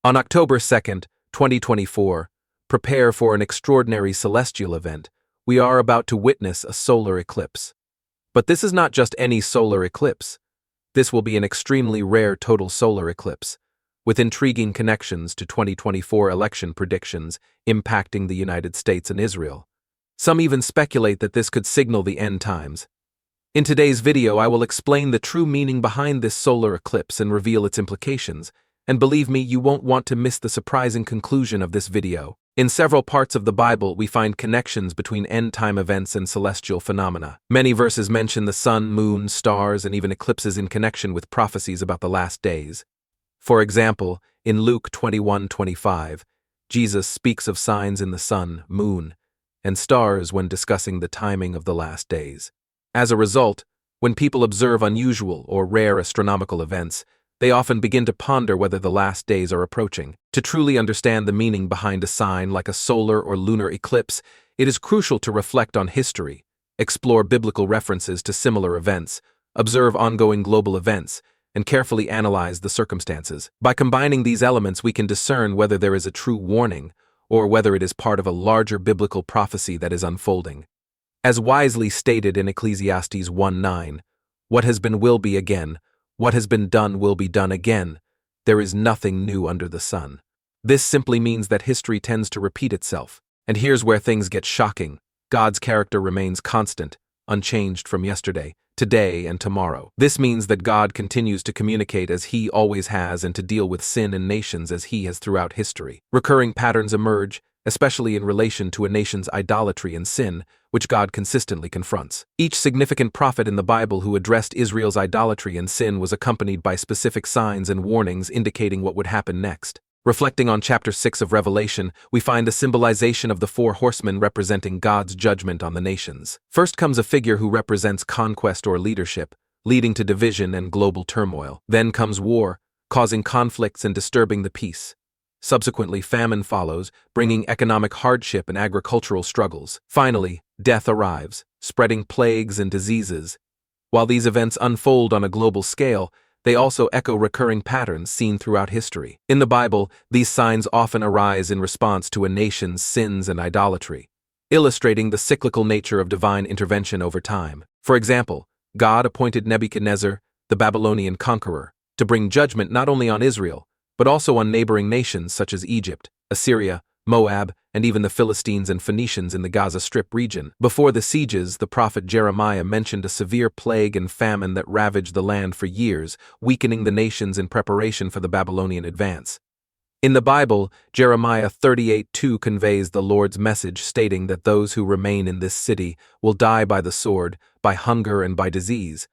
On October 2nd, 2024, prepare for an extraordinary celestial event. We are about to witness a solar eclipse. But this is not just any solar eclipse. This will be an extremely rare total solar eclipse, with intriguing connections to 2024 election predictions impacting the United States and Israel. Some even speculate that this could signal the end times. In today's video, I will explain the true meaning behind this solar eclipse and reveal its implications. And believe me, you won't want to miss the surprising conclusion of this video. In several parts of the Bible, we find connections between end-time events and celestial phenomena. Many verses mention the sun, moon, stars, and even eclipses in connection with prophecies about the last days. For example, in Luke 21:25, Jesus speaks of signs in the sun, moon, and stars when discussing the timing of the last days. As a result, when people observe unusual or rare astronomical events, they often begin to ponder whether the last days are approaching. To truly understand the meaning behind a sign like a solar or lunar eclipse, it is crucial to reflect on history, explore biblical references to similar events, observe ongoing global events, and carefully analyze the circumstances. By combining these elements, we can discern whether there is a true warning or whether it is part of a larger biblical prophecy that is unfolding. As wisely stated in Ecclesiastes 1:9, "What has been will be again. What has been done will be done again. There is nothing new under the sun." This simply means that history tends to repeat itself. And here's where things get shocking. God's character remains constant, unchanged from yesterday, today, and tomorrow. This means that God continues to communicate as He always has and to deal with sin and nations as He has throughout history. Recurring patterns emerge, especially in relation to a nation's idolatry and sin, which God consistently confronts. Each significant prophet in the Bible who addressed Israel's idolatry and sin was accompanied by specific signs and warnings indicating what would happen next. Reflecting on chapter 6 of Revelation, we find the symbolization of the four horsemen representing God's judgment on the nations. First comes a figure who represents conquest or leadership, leading to division and global turmoil. Then comes war, causing conflicts and disturbing the peace. Subsequently, famine follows, bringing economic hardship and agricultural struggles. Finally, death arrives, spreading plagues and diseases. While these events unfold on a global scale, they also echo recurring patterns seen throughout history. In the Bible, these signs often arise in response to a nation's sins and idolatry, illustrating the cyclical nature of divine intervention over time. For example, God appointed Nebuchadnezzar, the Babylonian conqueror, to bring judgment not only on Israel, but also on neighboring nations such as Egypt, Assyria, Moab, and even the Philistines and Phoenicians in the Gaza Strip region. Before the sieges, the prophet Jeremiah mentioned a severe plague and famine that ravaged the land for years, weakening the nations in preparation for the Babylonian advance. In the Bible, Jeremiah 38:2 conveys the Lord's message, stating that those who remain in this city will die by the sword, by hunger, and by disease,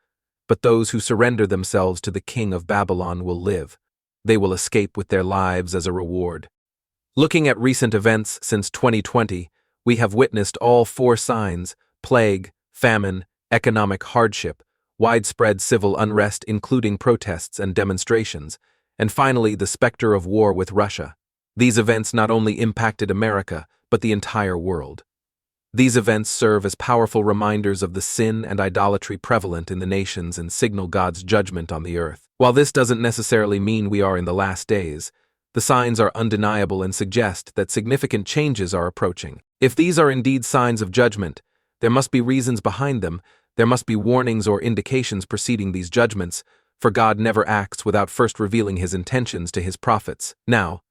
but those who surrender themselves to the king of Babylon will live. They will escape with their lives as a reward. Looking at recent events since 2020, we have witnessed all four signs: plague, famine, economic hardship, widespread civil unrest including protests and demonstrations, and finally the specter of war with Russia. These events not only impacted America, but the entire world. These events serve as powerful reminders of the sin and idolatry prevalent in the nations and signal God's judgment on the earth. While this doesn't necessarily mean we are in the last days, the signs are undeniable and suggest that significant changes are approaching. If these are indeed signs of judgment, there must be reasons behind them. There must be warnings or indications preceding these judgments, for God never acts without first revealing His intentions to His prophets. Now,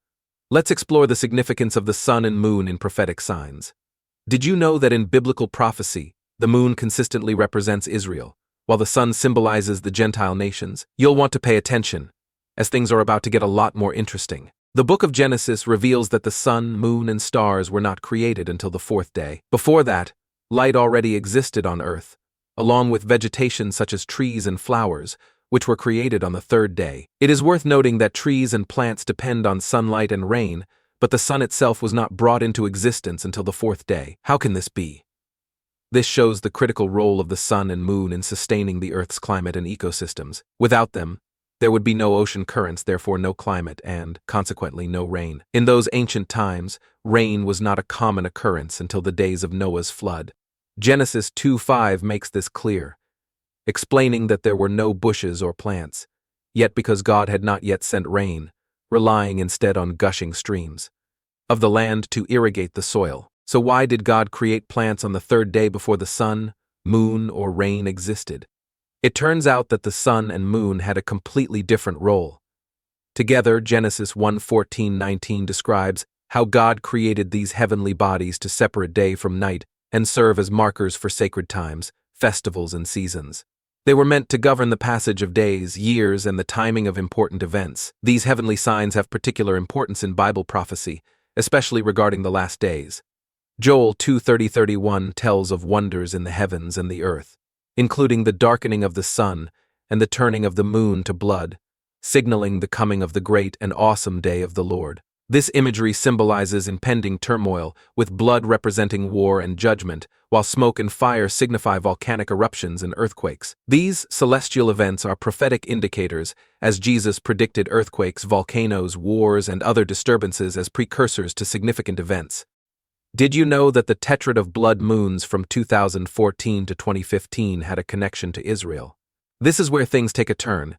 let's explore the significance of the sun and moon in prophetic signs. Did you know that in biblical prophecy, the moon consistently represents Israel, while the sun symbolizes the Gentile nations? You'll want to pay attention, as things are about to get a lot more interesting. The book of Genesis reveals that the sun, moon, and stars were not created until the fourth day. Before that, light already existed on earth, along with vegetation such as trees and flowers, which were created on the third day. It is worth noting that trees and plants depend on sunlight and rain, but the sun itself was not brought into existence until the fourth day. How can this be? This shows the critical role of the sun and moon in sustaining the Earth's climate and ecosystems. Without them, there would be no ocean currents, therefore no climate, and, consequently, no rain. In those ancient times, rain was not a common occurrence until the days of Noah's flood. Genesis 2:5 makes this clear, explaining that there were no bushes or plants. Yet because God had not yet sent rain, relying instead on gushing streams of the land to irrigate the soil. So why did God create plants on the third day before the sun, moon, or rain existed? It turns out that the sun and moon had a completely different role. Together, Genesis 1:14-19 describes how God created these heavenly bodies to separate day from night and serve as markers for sacred times, festivals, and seasons. They were meant to govern the passage of days, years, and the timing of important events. These heavenly signs have particular importance in Bible prophecy, especially regarding the last days. Joel 2:30-31 tells of wonders in the heavens and the earth, including the darkening of the sun and the turning of the moon to blood, signaling the coming of the great and awesome day of the Lord. This imagery symbolizes impending turmoil, with blood representing war and judgment, while smoke and fire signify volcanic eruptions and earthquakes. These celestial events are prophetic indicators, as Jesus predicted earthquakes, volcanoes, wars, and other disturbances as precursors to significant events. Did you know that the tetrad of blood moons from 2014 to 2015 had a connection to Israel? This is where things take a turn.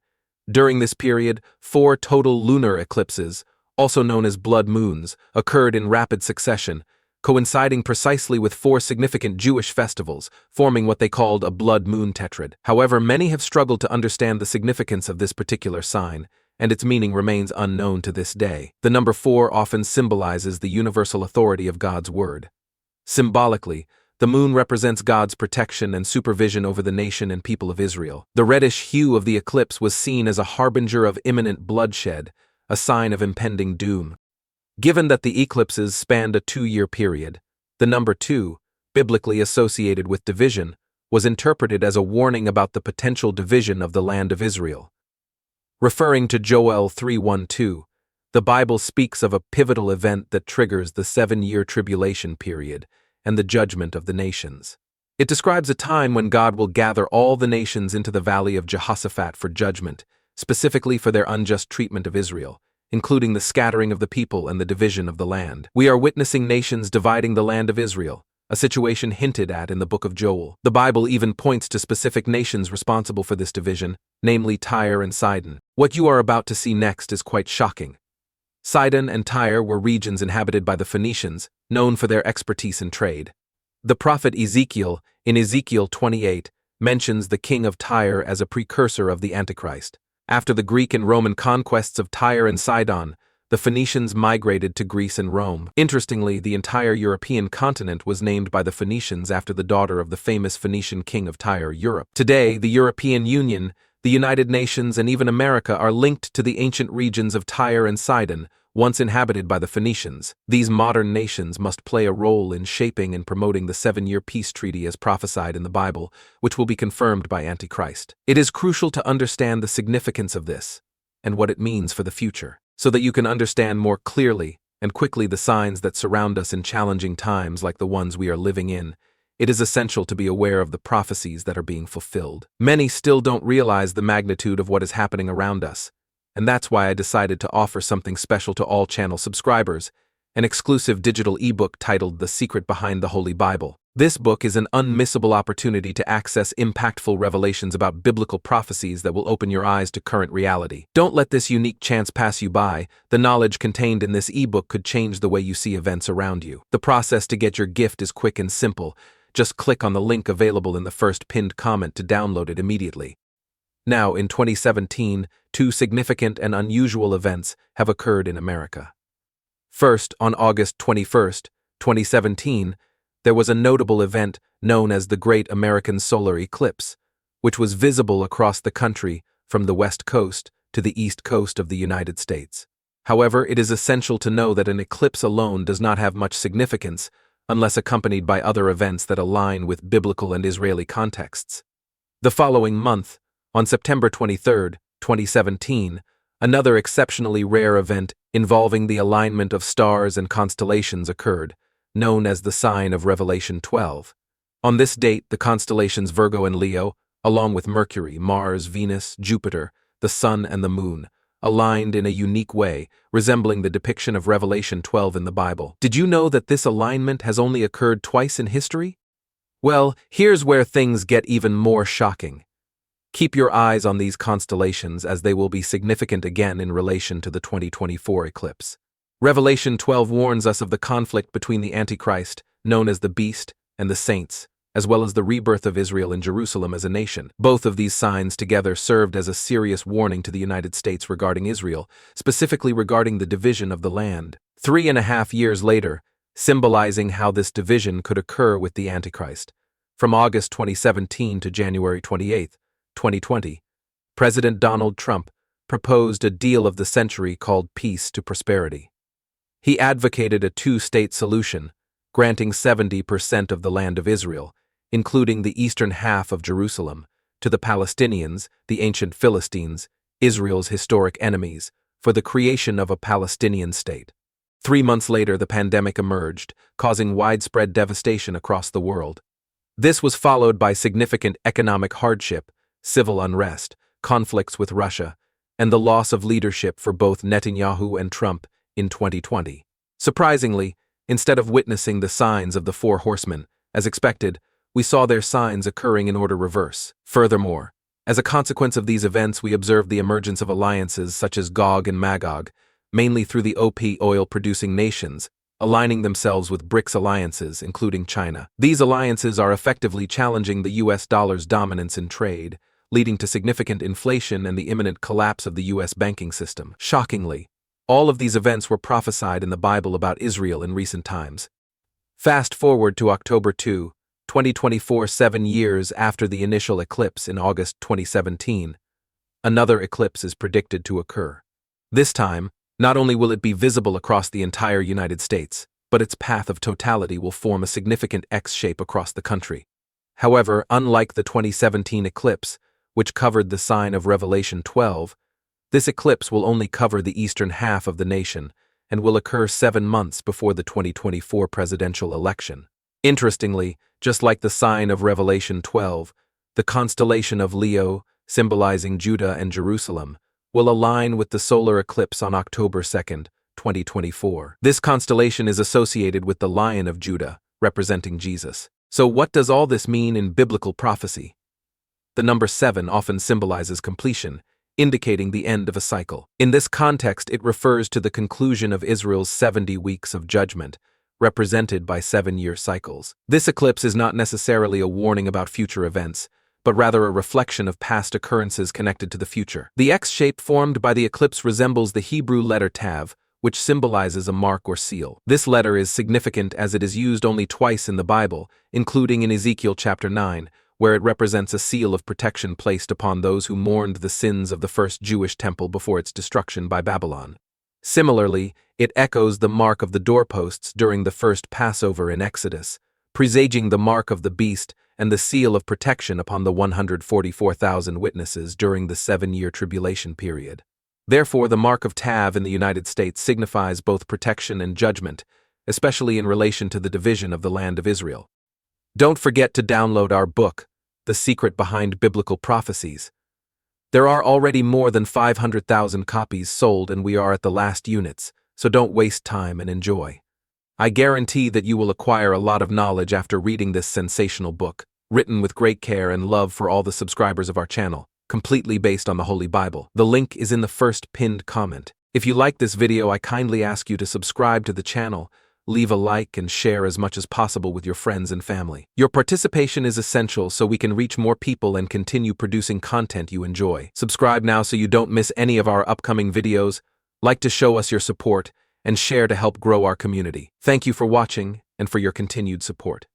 During this period, 4 total lunar eclipses, also known as blood moons, occurred in rapid succession, coinciding precisely with 4 significant Jewish festivals, forming what they called a blood moon tetrad. However, many have struggled to understand the significance of this particular sign, and its meaning remains unknown to this day. The number 4 often symbolizes the universal authority of God's word. Symbolically, the moon represents God's protection and supervision over the nation and people of Israel. The reddish hue of the eclipse was seen as a harbinger of imminent bloodshed, a sign of impending doom. Given that the eclipses spanned a 2-year period, the number 2, biblically associated with division, was interpreted as a warning about the potential division of the land of Israel. Referring to Joel 3:1-2, the Bible speaks of a pivotal event that triggers the 7-year tribulation period and the judgment of the nations. It describes a time when God will gather all the nations into the valley of Jehoshaphat for judgment, specifically for their unjust treatment of Israel, including the scattering of the people and the division of the land. We are witnessing nations dividing the land of Israel, a situation hinted at in the book of Joel. The Bible even points to specific nations responsible for this division, namely Tyre and Sidon. What you are about to see next is quite shocking. Sidon and Tyre were regions inhabited by the Phoenicians, known for their expertise in trade. The prophet Ezekiel, in Ezekiel 28, mentions the king of Tyre as a precursor of the Antichrist. After the Greek and Roman conquests of Tyre and Sidon, the Phoenicians migrated to Greece and Rome. Interestingly, the entire European continent was named by the Phoenicians after the daughter of the famous Phoenician king of Tyre, Europe. Today, the European Union, the United Nations, and even America are linked to the ancient regions of Tyre and Sidon, once inhabited by the Phoenicians. These modern nations must play a role in shaping and promoting the 7-year peace treaty as prophesied in the Bible, which will be confirmed by Antichrist. It is crucial to understand the significance of this and what it means for the future, so that you can understand more clearly and quickly the signs that surround us in challenging times like the ones we are living in. It is essential to be aware of the prophecies that are being fulfilled. Many still don't realize the magnitude of what is happening around us, and that's why I decided to offer something special to all channel subscribers, an exclusive digital ebook titled The Secret Behind the Holy Bible. This book is an unmissable opportunity to access impactful revelations about biblical prophecies that will open your eyes to current reality. Don't let this unique chance pass you by. The knowledge contained in this ebook could change the way you see events around you. The process to get your gift is quick and simple. Just click on the link available in the first pinned comment to download it immediately. Now, in 2017, 2 significant and unusual events have occurred in America. First, on August 21st, 2017, there was a notable event known as the Great American Solar Eclipse, which was visible across the country from the West Coast to the East Coast of the United States. However, it is essential to know that an eclipse alone does not have much significance unless accompanied by other events that align with biblical and Israeli contexts. The following month, on September 23, 2017, another exceptionally rare event involving the alignment of stars and constellations occurred, known as the sign of Revelation 12. On this date, the constellations Virgo and Leo, along with Mercury, Mars, Venus, Jupiter, the Sun, and the Moon, aligned in a unique way, resembling the depiction of Revelation 12 in the Bible. Did you know that this alignment has only occurred twice in history? Well, here's where things get even more shocking. Keep your eyes on these constellations as they will be significant again in relation to the 2024 eclipse. Revelation 12 warns us of the conflict between the Antichrist, known as the Beast, and the saints, as well as the rebirth of Israel in Jerusalem as a nation. Both of these signs together served as a serious warning to the United States regarding Israel, specifically regarding the division of the land. 3.5 years later, symbolizing how this division could occur with the Antichrist. From August 2017 to January 28, 2020, President Donald Trump proposed a deal of the century called Peace to Prosperity. He advocated a two-state solution, granting 70% of the land of Israel, including the eastern half of Jerusalem, to the Palestinians, the ancient Philistines, Israel's historic enemies, for the creation of a Palestinian state. 3 months later, the pandemic emerged, causing widespread devastation across the world. This was followed by significant economic hardship, civil unrest, conflicts with Russia, and the loss of leadership for both Netanyahu and Trump in 2020. Surprisingly, instead of witnessing the signs of the four horsemen, as expected, we saw their signs occurring in order reverse. Furthermore, as a consequence of these events, we observed the emergence of alliances such as Gog and Magog, mainly through the OP oil-producing nations, aligning themselves with BRICS alliances, including China. These alliances are effectively challenging the US dollar's dominance in trade, leading to significant inflation and the imminent collapse of the US banking system. Shockingly, all of these events were prophesied in the Bible about Israel in recent times. Fast forward to October 2, 2024, 7 years after the initial eclipse in August 2017, another eclipse is predicted to occur. This time, not only will it be visible across the entire United States, but its path of totality will form a significant X shape across the country. However, unlike the 2017 eclipse, which covered the sign of Revelation 12, this eclipse will only cover the eastern half of the nation and will occur 7 months before the 2024 presidential election. Interestingly, just like the sign of Revelation 12, the constellation of Leo, symbolizing Judah and Jerusalem, will align with the solar eclipse on October 2, 2024. This constellation is associated with the Lion of Judah, representing Jesus. So what does all this mean in biblical prophecy? The number 7 often symbolizes completion, indicating the end of a cycle. In this context, it refers to the conclusion of Israel's 70 weeks of judgment, represented by 7-year cycles. This eclipse is not necessarily a warning about future events, but rather a reflection of past occurrences connected to the future. The X shape formed by the eclipse resembles the Hebrew letter Tav, which symbolizes a mark or seal. This letter is significant as it is used only twice in the Bible, including in Ezekiel chapter 9, where it represents a seal of protection placed upon those who mourned the sins of the first Jewish temple before its destruction by Babylon. Similarly, it echoes the mark of the doorposts during the first Passover in Exodus, presaging the mark of the beast and the seal of protection upon the 144,000 witnesses during the 7-year tribulation period. Therefore, the mark of Tav in the United States signifies both protection and judgment, especially in relation to the division of the land of Israel. Don't forget to download our book, The Secret Behind Biblical Prophecies. There are already more than 500,000 copies sold and we are at the last units, so don't waste time and enjoy. I guarantee that you will acquire a lot of knowledge after reading this sensational book, written with great care and love for all the subscribers of our channel, completely based on the Holy Bible. The link is in the first pinned comment. If you like this video, I kindly ask you to subscribe to the channel, leave a like and share as much as possible with your friends and family. Your participation is essential so we can reach more people and continue producing content you enjoy. Subscribe now so you don't miss any of our upcoming videos, like to show us your support, and share to help grow our community. Thank you for watching and for your continued support.